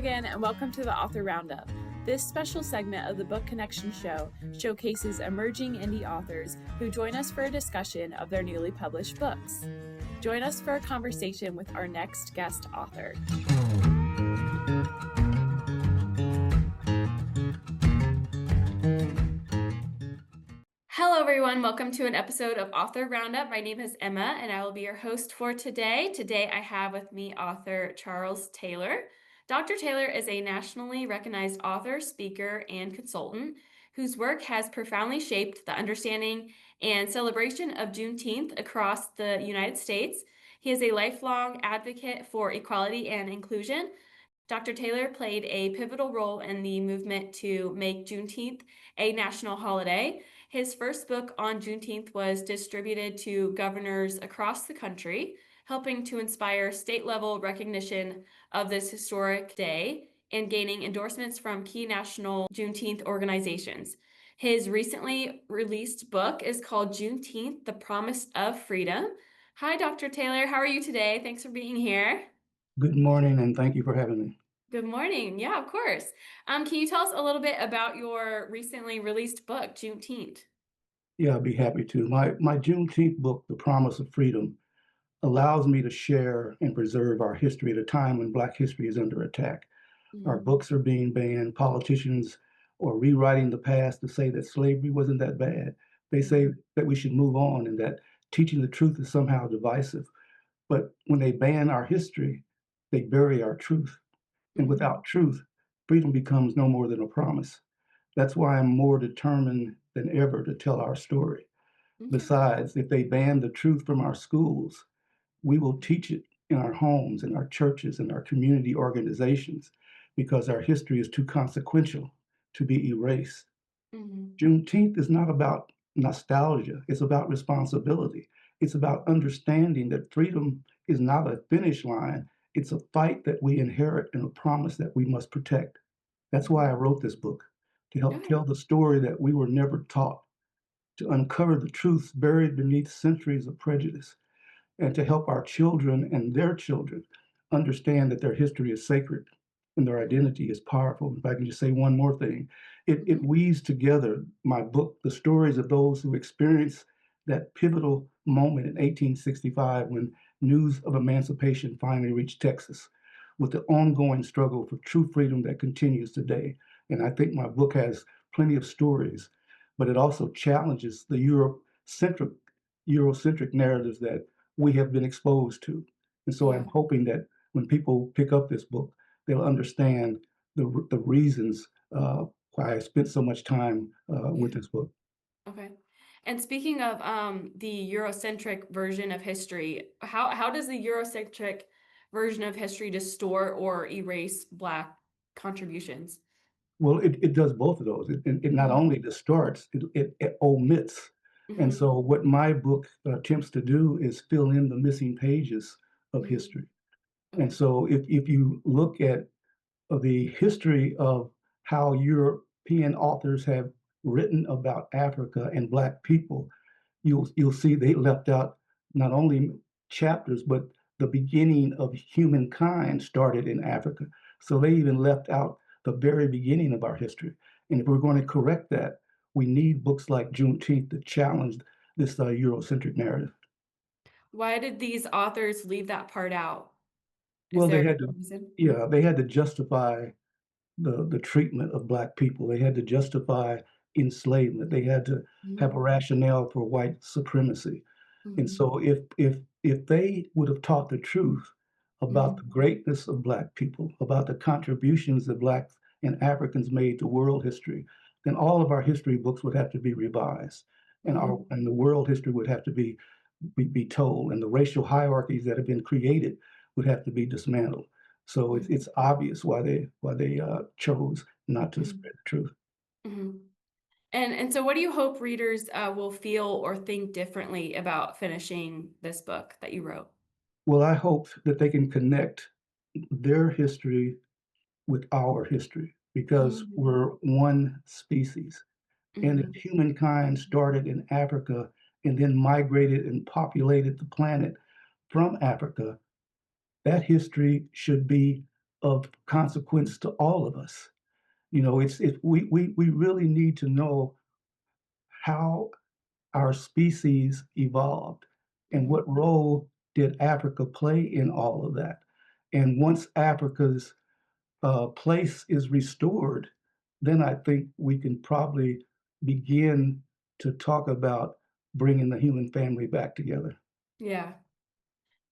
again, and welcome to the Author Roundup. This special segment of the Book Connection Show showcases emerging indie authors who join us for a discussion of their newly published books. Join us for a conversation with our next guest author. Hello, everyone. Welcome to an episode of Author Roundup. My name is Emma, and I will be your host for today. Today, I have with me author Charles Taylor. Dr. Taylor is a nationally recognized author, speaker, and consultant whose work has profoundly shaped the understanding and celebration of Juneteenth across the United States. He is a lifelong advocate for equality and inclusion. Dr. Taylor played a pivotal role in the movement to make Juneteenth a national holiday. His first book on Juneteenth was distributed to governors across the country, helping to inspire state-level recognition of this historic day and gaining endorsements from key national Juneteenth organizations. His recently released book is called Juneteenth, The Promise of Freedom. Hi, Dr. Taylor. How are you today? Thanks for being here. Good morning, and thank you for having me. Good morning. Yeah, of course. Can you tell us a little bit about your recently released book, Juneteenth? Yeah, I'd be happy to. My Juneteenth book, The Promise of Freedom, allows me to share and preserve our history at a time when Black history is under attack. Our books are being banned. Politicians are rewriting the past to say that slavery wasn't that bad. They say that we should move on and that teaching the truth is somehow divisive. But when they ban our history, they bury our truth. And without truth, freedom becomes no more than a promise. That's why I'm more determined than ever to tell our story. Besides, if they ban the truth from our schools, we will teach it in our homes, in our churches, in our community organizations, because our history is too consequential to be erased. Juneteenth is not about nostalgia, it's about responsibility. It's about understanding that freedom is not a finish line, it's a fight that we inherit and a promise that we must protect. That's why I wrote this book, to help tell the story that we were never taught, to uncover the truths buried beneath centuries of prejudice, and to help our children and their children understand that their history is sacred and their identity is powerful. If I can just say one more thing, it weaves together, my book, the stories of those who experienced that pivotal moment in 1865 when news of emancipation finally reached Texas, with the ongoing struggle for true freedom that continues today. And I think my book has plenty of stories, but it also challenges the Eurocentric narratives that we have been exposed to. And so I'm hoping that when people pick up this book, they'll understand the reasons why I spent so much time with this book. Okay. And speaking of the Eurocentric version of history, how does the Eurocentric version of history distort or erase Black contributions? Well, it does both of those. It not only distorts, it omits. And so what my book attempts to do is fill in the missing pages of history. And so if you look at the history of how European authors have written about Africa and Black people, you'll see they left out not only chapters, but the beginning of humankind started in Africa. So they even left out the very beginning of our history. And if we're going to correct that, we need books like Juneteenth to challenge this Eurocentric narrative. Why did these authors leave that part out? Well, they had to justify the treatment of Black people. They had to justify enslavement. They had to have a rationale for white supremacy. And so if they would have taught the truth about the greatness of Black people, about the contributions that Blacks and Africans made to world history, then all of our history books would have to be revised, and the world history would have to be told, and the racial hierarchies that have been created would have to be dismantled. So it's obvious why they chose not to spread the truth. And so what do you hope readers will feel or think differently about finishing this book that you wrote? Well, I hope that they can connect their history with our history, because we're one species. And if humankind started in Africa and then migrated and populated the planet from Africa, that history should be of consequence to all of us. We really need to know how our species evolved and Mhm. what role did Africa play in all of that. And once Africa's place is restored, then I think we can probably begin to talk about bringing the human family back together. Yeah.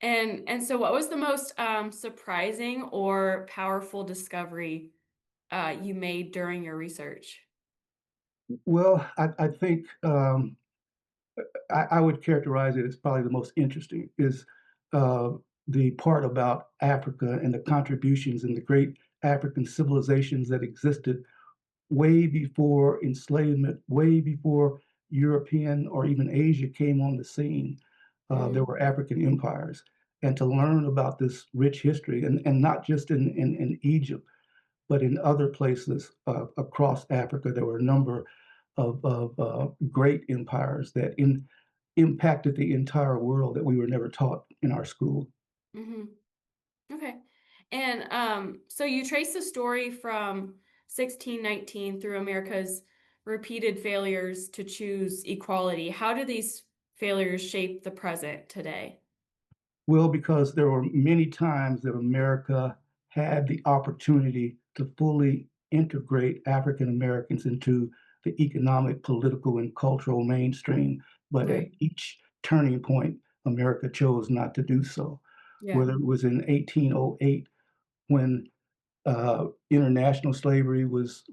And so what was the most, surprising or powerful discovery, you made during your research? Well, I think I would characterize it as probably the most interesting is uh, the part about Africa and the contributions and the great African civilizations that existed way before enslavement, way before European or even Asia came on the scene. There Mhm. were African empires. And to learn about this rich history, and not just in Egypt, but in other places across Africa, there were a number of great empires that impacted the entire world that we were never taught in our school. Mhm. Okay. And, so you trace the story from 1619 through America's repeated failures to choose equality. How do these failures shape the present today? Well, because there were many times that America had the opportunity to fully integrate African Americans into the economic, political, and cultural mainstream, but at Right. each turning point, America chose not to do so. Yeah. Whether it was in 1808 when international slavery was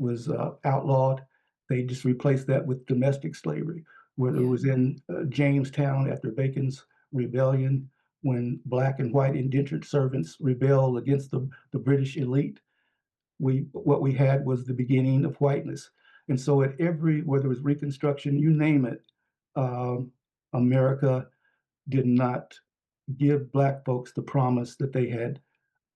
outlawed. They just replaced that with domestic slavery. Whether it Yeah. was in Jamestown after Bacon's rebellion, when black and white indentured servants rebelled against the British elite, we what we had was the beginning of whiteness. And so at every whether it was Reconstruction, you name it, um, America did not give black folks the promise that they had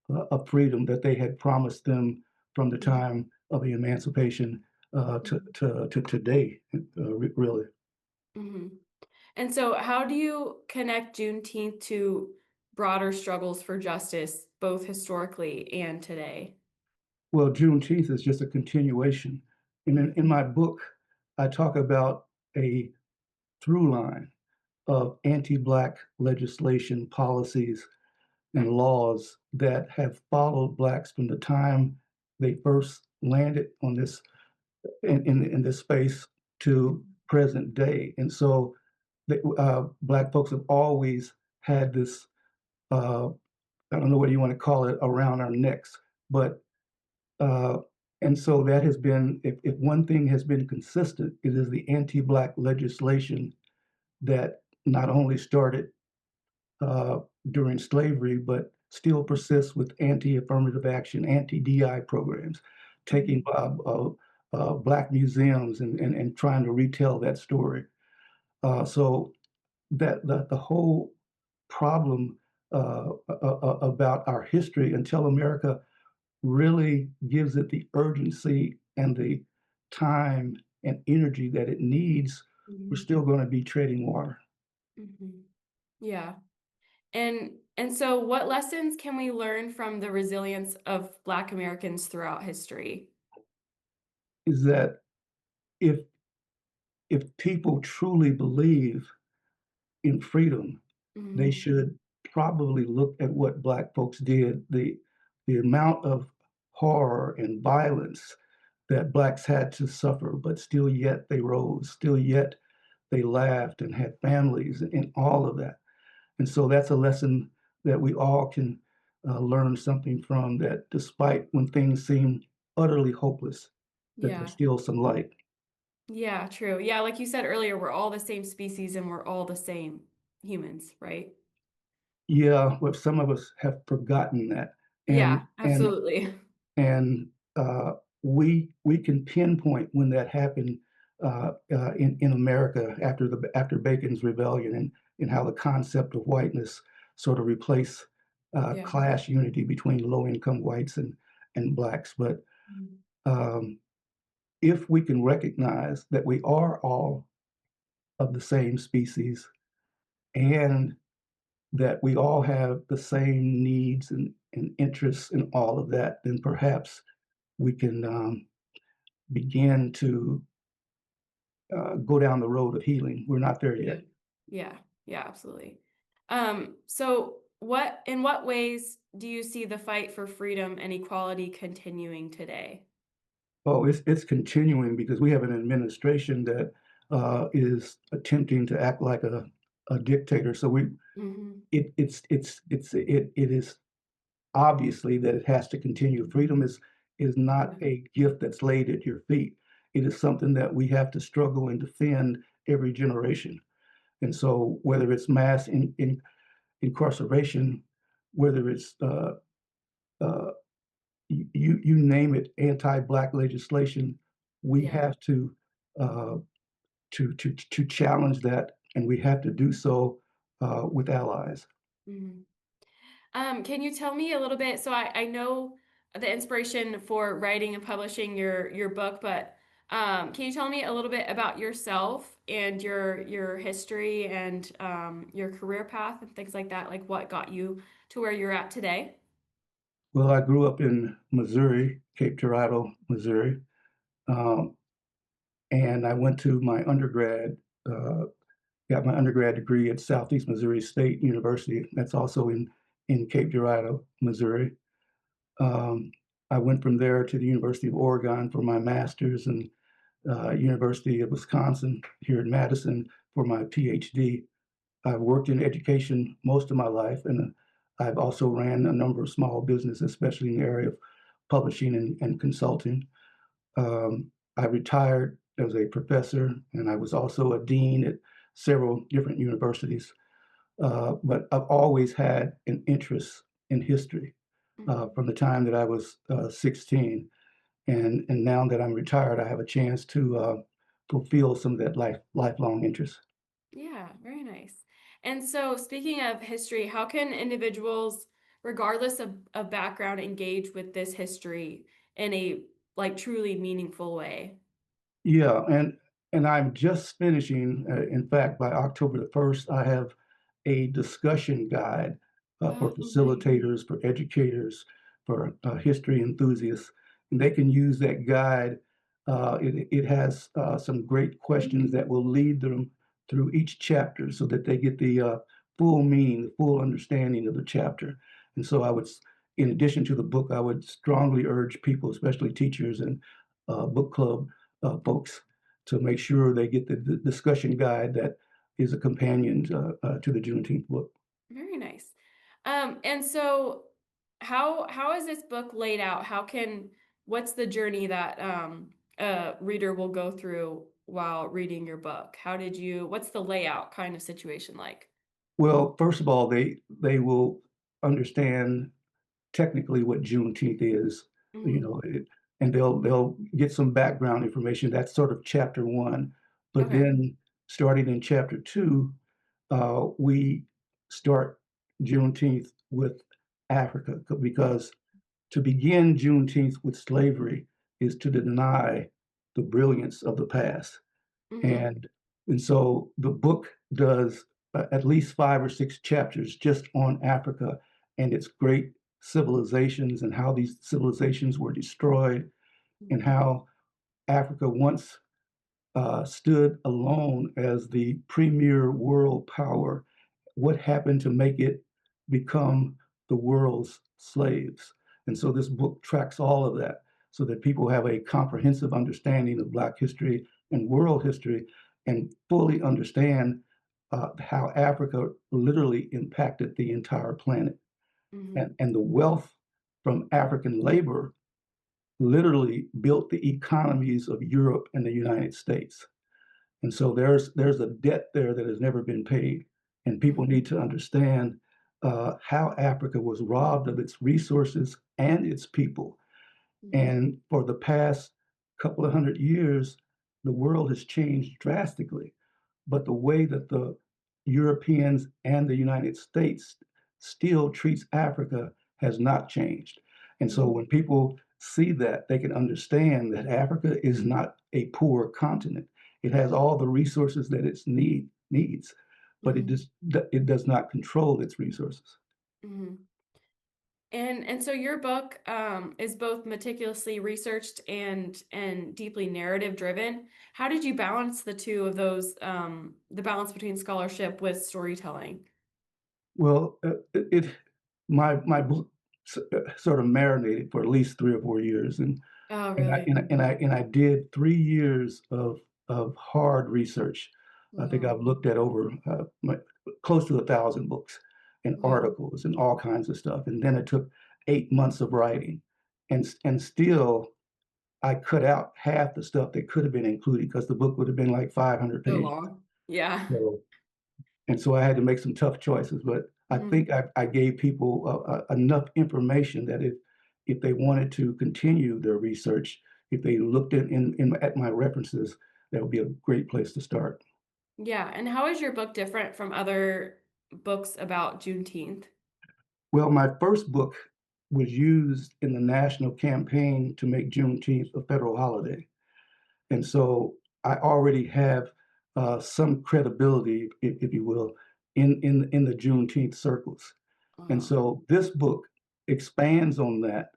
of freedom that they had promised them from the Mhm. time of the emancipation to today, really. Mhm. And so how do you connect Juneteenth to broader struggles for justice, both historically and today? Well, Juneteenth is just a continuation. And Mhm. in my book, I talk about a through line of anti-Black legislation, policies, and laws that have followed Blacks from the time they first landed on this in this space to Mhm. present day. And so Black folks have always had this, uh, I don't know what you want to call it, around our necks. But, uh, and so that has been, if one thing has been consistent, it is the anti Black legislation that not only started uh, during slavery, but still persists with anti-affirmative action, anti-DI programs, taking Mhm. Black museums and trying to retell that story. So the whole problem about our history until America really gives it the urgency and the time and energy that it needs, we're Mhm. still going to be treading water. Mhm. Yeah. And so what lessons can we learn from the resilience of Black Americans throughout history? Is that if people truly believe in freedom, they Mhm. should probably look at what Black folks did. The amount of horror and violence that Blacks had to suffer, but still yet they rose, still yet they laughed and had families and all of that. And so that's a lesson that we all can learn something from, that despite when things seem utterly hopeless, that there's Yeah. still some light. Yeah, true. Yeah, like you said earlier, we're all the same species and we're all the same humans, right? Yeah, but some of us have forgotten that, and Yeah, and absolutely. and we can pinpoint when that happened in America after Bacon's rebellion, and how the concept of whiteness sort of replaced Yeah. class unity between low income whites and blacks. But Mhm. um, if we can recognize that we are all of the same species, and that we all have the same needs and interest in all of that, then perhaps we can begin to go down the road of healing. We're not there Yeah. yet. Yeah. Yeah, absolutely. So in what ways do you see the fight for freedom and equality continuing today? Oh, it's continuing because we have an administration that is attempting to act like a dictator. So Mhm. it is obviously that it has to continue. Freedom is not Yeah. a gift that's laid at your feet. It is something that we have to struggle and defend every generation. And so, whether it's mass incarceration, whether it's uh, you name it, anti-black legislation, we Yeah. have uh, to challenge that, and we have to do so with allies. Mhm. Can you tell me a little bit? So I know the inspiration for writing and publishing your book, but can you tell me a little bit about yourself and your history and your career path and things like that? Like what got you to where you're at today? Well, I grew up in Missouri, Cape Girardeau, Missouri, um, and I went to my undergrad. Uh, Got my undergrad degree at Southeast Missouri State University. That's also in Cape Girardeau, Missouri. Um, I went from there to the University of Oregon for my master's and University of Wisconsin here in Madison for my PhD. I've worked in education most of my life, and I've also ran a number of small businesses, especially in the area of publishing and consulting. I retired as a professor, and I was also a dean at several different universities. But I've always had an interest in history Mhm. from the time that I was 16. And now that I'm retired, I have a chance to fulfill some of that lifelong interest. Yeah, very nice. And so, speaking of history, how can individuals, regardless of background, engage with this history in a like truly meaningful way? Yeah, and I'm just finishing. In fact, by October the 1st, I have a discussion guide for Oh, nice. facilitators, for educators, for history enthusiasts, and they can use that guide. It has some great questions that will lead them through each chapter, so that they get the full meaning, the full understanding of the chapter. And so, in addition to the book, I would strongly urge people, especially teachers and book club folks, to make sure they get the discussion guide that is a companion to the Juneteenth book. Very nice. And so how is this book laid out? What's the journey that a reader will go through while reading your book? What's the layout kind of situation like? Well, first of all, they will understand technically what Juneteenth is, you Mhm. know, and they'll get some background information. That's sort of chapter one. But Okay. then, starting in chapter two, we start Juneteenth with Africa because to begin Juneteenth with slavery is to deny the brilliance of the past. Mhm. And and so the book does at least 5 or 6 chapters just on Africa and its great civilizations and how these civilizations were destroyed and Mhm. how Africa once stood alone as the premier world power. What happened to make it become the world's slaves? And so this book tracks all of that so that people have a comprehensive understanding of Black history and world history and fully understand how Africa literally impacted the entire planet. Mhm. And the wealth from African labor literally built the economies of Europe and the United States. And so there's a debt there that has never been paid, and people Mhm. need to understand how Africa was robbed of its resources and its people. Mhm. And for the past couple of hundred years, the world has changed drastically. But the way that the Europeans and the United States still treats Africa has not changed. And so Mhm. when people see that, they can understand that Africa is not a poor continent. It has all the resources that needs, but Mhm. it does not control its resources. Mhm. And so your book is both meticulously researched and deeply narrative driven. How did you balance the two of those, the balance between scholarship with storytelling? Well, my book sort of marinated for at least 3 or 4 years, Oh, and I really? and I and I and I did 3 years of hard research. I think Wow. I've looked at over, close to 1,000 books and Wow. articles and all kinds of stuff, and then it took 8 months of writing, and still I cut out half the stuff that could have been included because the book would have been like 500 So pages. long. Yeah. So and so I had to make some tough choices, but I Mhm. think I gave people enough information that if they wanted to continue their research, if they looked at my references, that would be a great place to start. Yeah, and how is your book different from other books about Juneteenth? Well, my first book was used in the national campaign to make Juneteenth a federal holiday. And so I already have some credibility, if you will, in the Juneteenth circles. And Wow. so this book expands on that.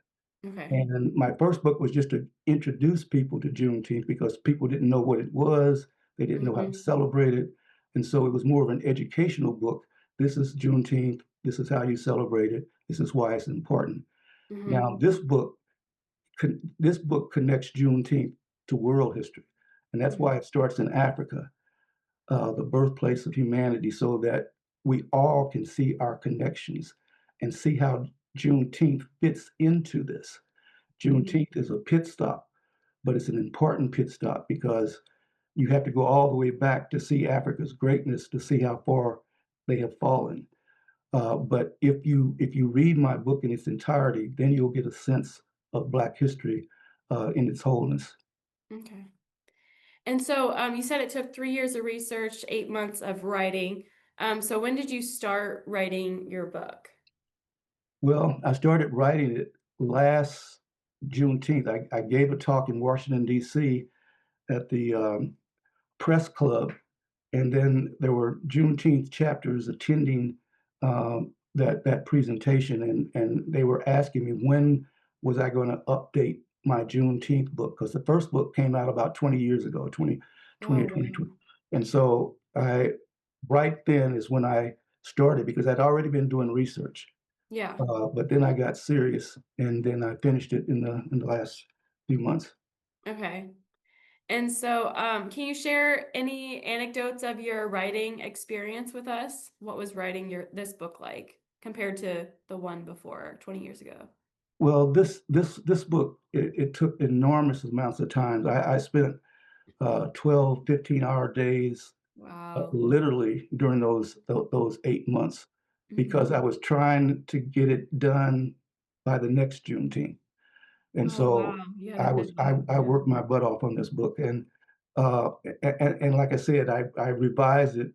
Okay. And my first book was just to introduce people to Juneteenth because people didn't know what it was, they didn't know how to Mhm. celebrate it. And so it was more of an educational book. This is Juneteenth, this is how you celebrate it, this is why it's important. Now, Mhm. this book connects Juneteenth to world history, and that's Mhm. why it starts in Africa, the birthplace of humanity, so that we all can see our connections and see how Juneteenth fits into this. Mhm. Juneteenth is a pit stop, but it's an important pit stop because you have to go all the way back to see Africa's greatness to see how far they have fallen. But if you read my book in its entirety, then you'll get a sense of Black history in its wholeness. Okay. And so, you said it took 3 years of research, 8 months of writing. So when did you start writing your book? Well, I started writing it last Juneteenth. I gave a talk in Washington, D.C. at the press club, and then there were Juneteenth chapters attending that presentation, and they were asking me when was I going to update my Juneteenth book because the first book came out about 20 years ago, 20 Oh, or 22, wow. and so I right then is when I started because I'd already been doing research, Yeah. but then I got serious, and then I finished it in the last few months. Okay. And so, can you share any anecdotes of your writing experience with us? What was writing this book like compared to the one before 20 years ago? Well, this book, it took enormous amounts of time. I spent 12, 15-hour days, Wow. literally during those 8 months because Mhm. I was trying to get it done by the next Juneteenth. And Oh, so wow. You had a deadline. I Yeah. worked my butt off on this book, and like I said, I revised it,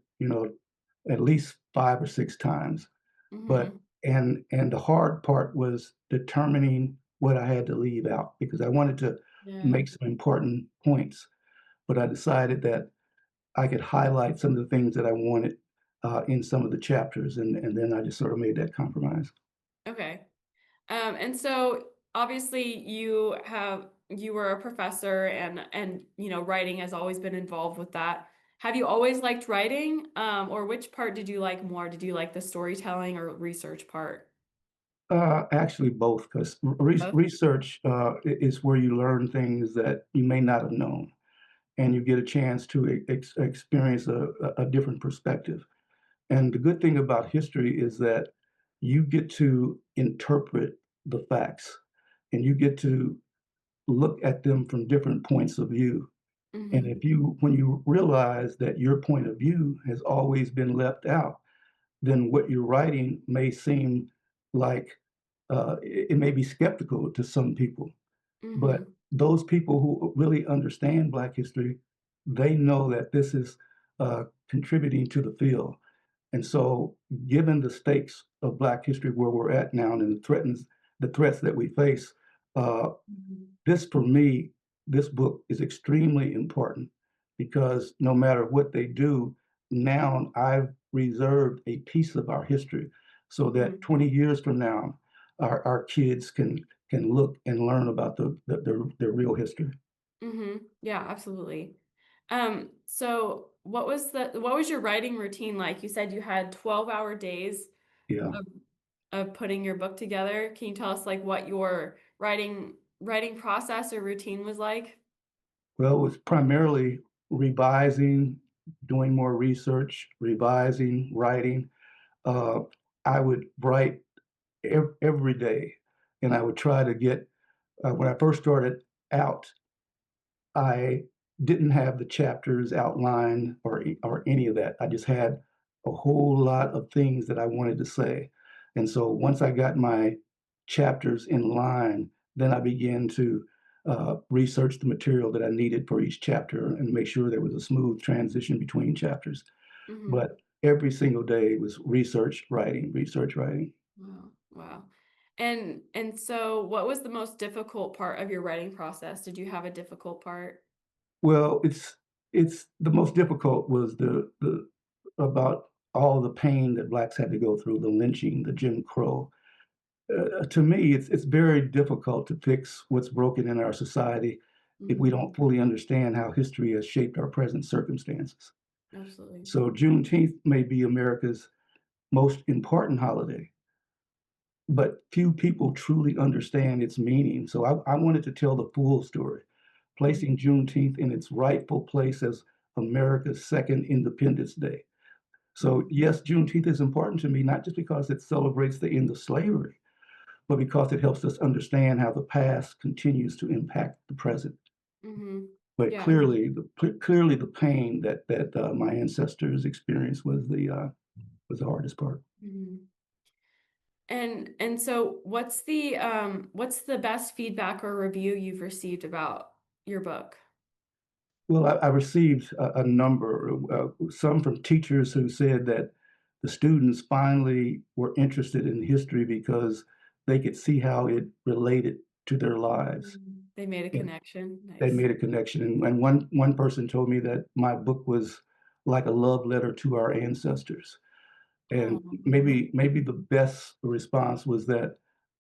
at least 5 or 6 times. But Mhm. and the hard part was determining what I had to leave out because I wanted to Yeah. make some important points, but I decided that I could highlight some of the things that I wanted, in some of the chapters, and then I just sort of made that compromise. Okay. And so obviously you were a professor and writing has always been involved with that. Have you always liked writing? Or which part did you like more? Did you like the storytelling or research part? Actually, both, 'cause Both? research, is where you learn things that you may not have known, and you get a chance to experience a different perspective. And the good thing about history is that you get to interpret the facts, and you get to look at them from different points of view. And Mhm. when you realize that your point of view has always been left out, then what you're writing may seem like it may be skeptical to some people. But Mhm. those people who really understand Black history, they know that this is contributing to the field. And so, given the stakes of Black history where we're at now and the threats that we face, uh, Mhm. this for me, this book is extremely important because no matter what they do, now I've reserved a piece of our history so that Mhm. 20 years from now, our kids can look and learn about their real history. Mhm. Yeah, absolutely. So what was your writing routine like? You said you had 12-hour days Yeah. of putting your book together. Can you tell us, like, what your writing process or routine was like? Well, it was primarily revising, doing more research, revising, writing. Uh, I would write every day, and I would try to get. When I first started out, I didn't have the chapters outlined or any of that. I just had a whole lot of things that I wanted to say. And so once I got my chapters in line, then I began to research the material that I needed for each chapter and make sure there was a smooth transition between chapters. Mhm. But every single day was research, writing, research, writing. Wow, wow. And so what was the most difficult part of your writing process? Did you have a difficult part? Well, it's the most difficult was the about all the pain that blacks had to go through, the lynching, the Jim Crow. To me, it's very difficult to fix what's broken in our society if we Mhm. don't fully understand how history has shaped our present circumstances. Absolutely. So Juneteenth may be America's most important holiday, but few people truly understand its meaning. So I wanted to tell the full story, Mhm. placing Juneteenth in its rightful place as America's second Independence Day. So, Mhm. yes, Juneteenth is important to me, not just because it celebrates the end of slavery, but because it helps us understand how the past continues to impact the present. Mhm. But Yeah. clearly, the pain that my ancestors experienced was the hardest part. Mhm. And so what's the best feedback or review you've received about your book? Well, I received a number, some from teachers who said that the students finally were interested in history because they could see how it related to their lives. They made a And connection. they Nice. made a connection. And one person told me that my book was like a love letter to our ancestors. Oh, And maybe the best response was that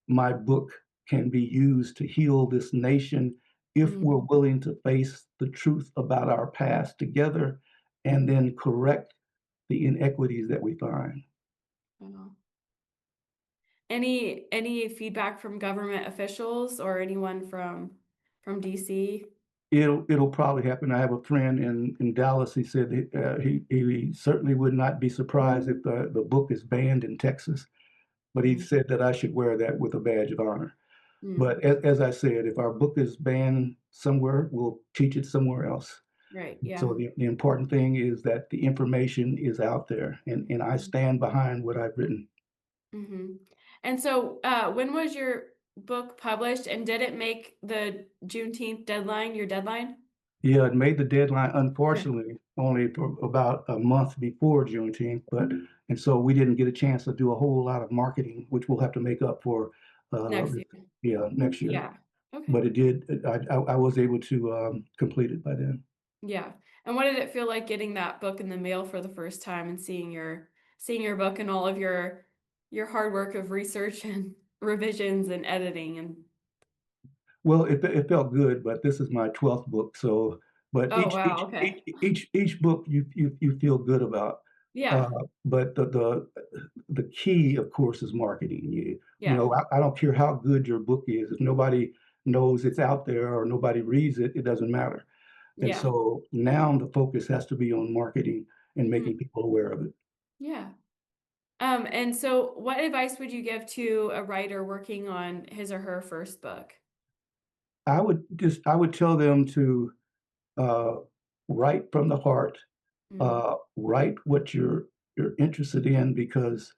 my book can be used to heal this nation if we're mm, willing to face the truth about our past together and then correct the inequities that we find. wow. Any feedback from government officials or anyone from DC? It'll probably happen. I have a friend in Dallas. He said he certainly would not be surprised if the book is banned in Texas, but he Mm, said that I should wear that with a badge of honor. mm, But as I said, if our book is banned somewhere, we'll teach it somewhere else. right, yeah. So the important thing is that the information is out there, and I Mhm, stand behind what I've written. mhm. And so, when was your book published, and did it make the Juneteenth deadline, your deadline? Yeah, it made the deadline, Okay. unfortunately, only for about a month before Juneteenth, but and so we didn't get a chance to do a whole lot of marketing, which we'll have to make up for, Next this year. yeah, next year. Yeah. Okay. But it did I was able to, complete it by then. Yeah. And what did it feel like getting that book in the mail for the first time and seeing your book and all of your hard work of research and revisions and editing and Well, it felt good, but this is my 12th book, so but oh, wow, okay. each book you feel good about, uh, Yeah. but the key, of course, is marketing. You Yeah. know, I don't care how good your book is, if nobody knows it's out there or nobody reads it, it doesn't matter. And Yeah. so now the focus has to be on marketing and making Mhm. people aware of it. Yeah. And so what advice would you give to a writer working on his or her first book? I would tell them to, uh, write from the heart, Mm, write what you're interested in because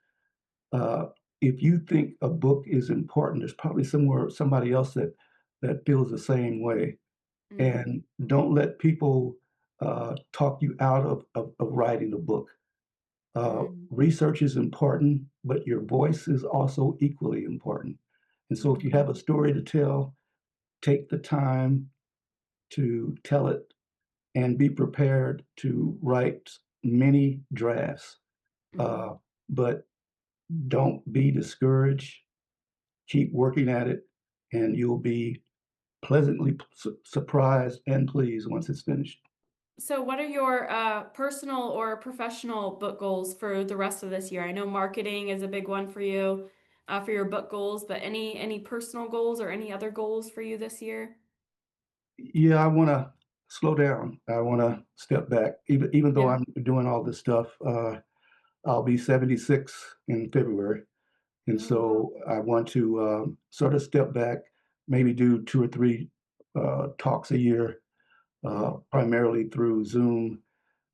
uh, if you think a book is important, there's probably somebody else that feels the same way. mhm, And don't let people talk you out of writing a book. mm, Research is important, but your voice is also equally important. And so if you mhm, have a story to tell, take the time to tell it and be prepared to write many drafts. mhm, But don't be discouraged. keep working at it, and you'll be pleasantly surprised and pleased once it's finished. So what are your personal or professional book goals for the rest of this year? I know marketing is a big one for your book goals, but any personal goals or any other goals for you this year? Yeah, I wanna slow down. I wanna step back. Even though Yeah. I'm doing all this stuff, I'll be 76 in February, and Oh, wow. so I want to, sort of step back, maybe do 2 or 3, talks a year, Mm, primarily through Zoom,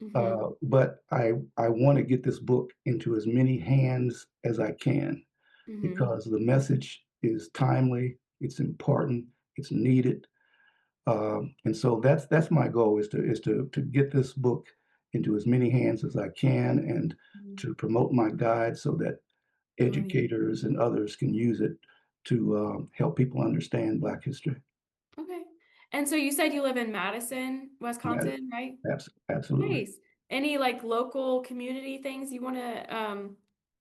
mhm, but I wanna get this book into as many hands as I can mhm, because the message is timely, it's important, it's needed. And so that's my goal is to get this book into as many hands as I can and mhm. to promote my guide so that Oh, yeah. educators and others can use it to help people understand Black history. Okay. And so you said you live in Madison, Yeah, Wisconsin, right? absolutely. Nice. Any like local community things you want to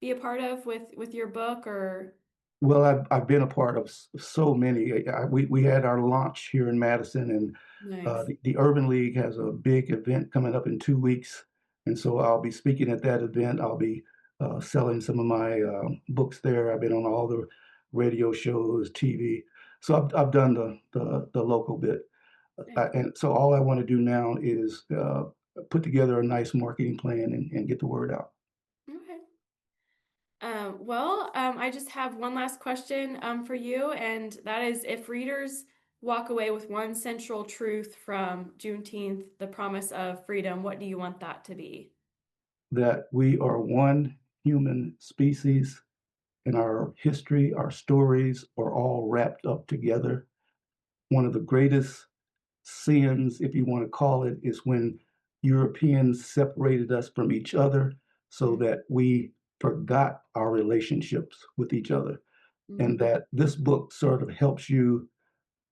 be a part of with your book or Well, I've been a part of so many. We had our launch here in Madison, and nice. the Urban League has a big event coming up in 2 weeks, and so I'll be speaking at that event. I'll be selling some of my books there. I've been on all the radio shows, TV, so I've done the local bit, Nice. and so all I want to do now is put together a nice marketing plan and get the word out. Okay. I just have one last question for you, and that is if readers walk away with one central truth from Juneteenth, the promise of freedom, what do you want that to be? That we are one human species and our history, our stories are all wrapped up together. One of the greatest sins, if you want to call it, is when Europeans separated us from each other so Mm, that we forgot our relationships with each other. And mhm, that this book sort of helps you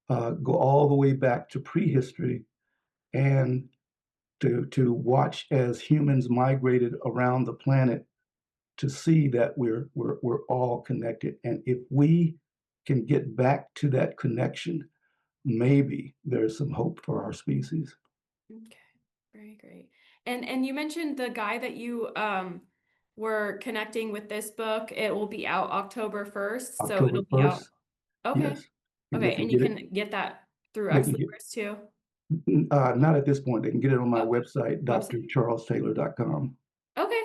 go all the way back to prehistory and to watch as humans migrated around the planet to see that we're all connected. And if we can get back to that connection, maybe there's some hope for our species. okay, very great. And you mentioned the guy that you were connecting with this book. It will be out October 1st, so October it'll be out. 1st, Okay. yes, and they Okay, can and you get it. can get that through They Ex can get Libris too. not at this point. They can get it on my Okay. website, Website. drcharlestaylor.com. Okay.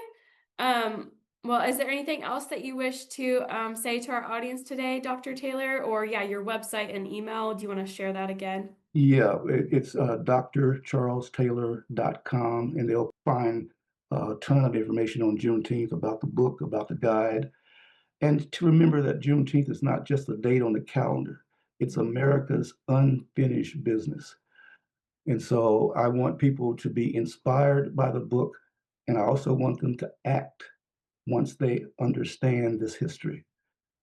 Well, is there anything else that you wish to say to our audience today, Dr. Taylor? Or yeah, your website and email. Do you want to share that again? Yeah, it's drcharlestaylor.com, and they'll find a ton of information on Juneteenth about the book, about the guide. And to remember that Juneteenth is not just a date on the calendar, it's Mhm. America's unfinished business. And so I want people to be inspired by the book, and I also want them to act once they understand this history.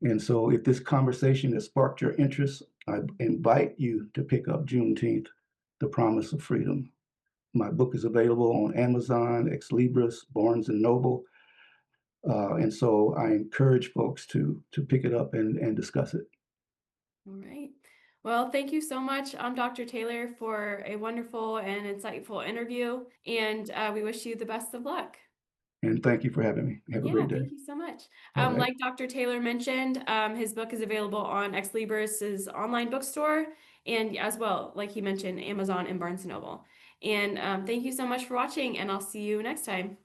And so if this conversation has sparked your interest, I invite you to pick up Juneteenth, The Promise of Freedom. My book is available on Amazon, Ex Libris, Barnes and Noble. And so I encourage folks to pick it up and discuss it. All right. Well, thank you so much, Dr. Taylor, for a wonderful and insightful interview. And we wish you the best of luck. And thank you for having me. Have a Yeah, great day. thank you so much. All right. Like Dr. Taylor mentioned, his book is available on Ex Libris's online bookstore, and as well, like he mentioned, Amazon and Barnes& and Noble. And thank you so much for watching, and I'll see you next time.